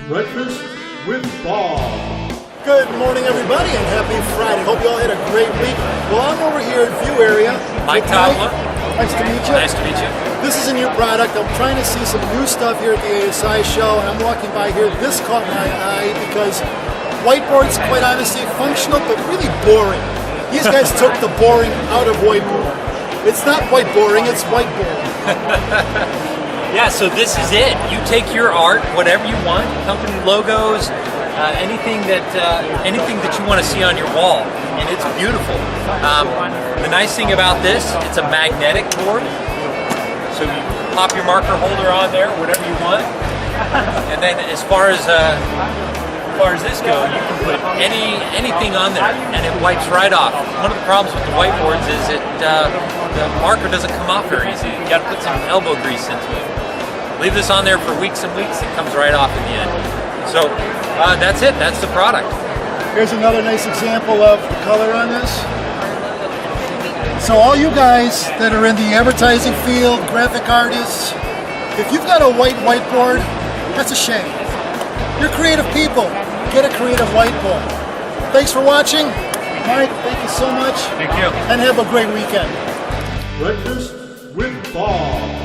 Breakfast with Bob. Good morning, everybody, and happy Friday. Hope you all had a great week. Well, I'm over here at View Area. Mike Topla. Nice to meet you. Nice to meet you. This is a new product. I'm trying to see some new stuff here at the ASI show, and I'm walking by here. This caught my eye because whiteboard's, quite honestly, functional, but really boring. These guys took the boring out of whiteboard. It's not white boring, it's whiteboard. Yeah, so this is it. You take your art, whatever you want, company logos, anything that you want to see on your wall, and it's beautiful. The nice thing about this, it's a magnetic board, so you pop your marker holder on there, whatever you want, and then as far as this goes, you can put anything on there, and it wipes right off. One of the problems with the whiteboards is the marker doesn't come off very easy. You got to put some elbow grease into it. Leave this on there for weeks and weeks, it comes right off in the end. So that's it, that's the product. Here's another nice example of the color on this. So all you guys that are in the advertising field, graphic artists, if you've got a white whiteboard, that's a shame. You're creative people, get a creative whiteboard. Thanks for watching. Mike, thank you so much. Thank you. And have a great weekend. Breakfast with Bob.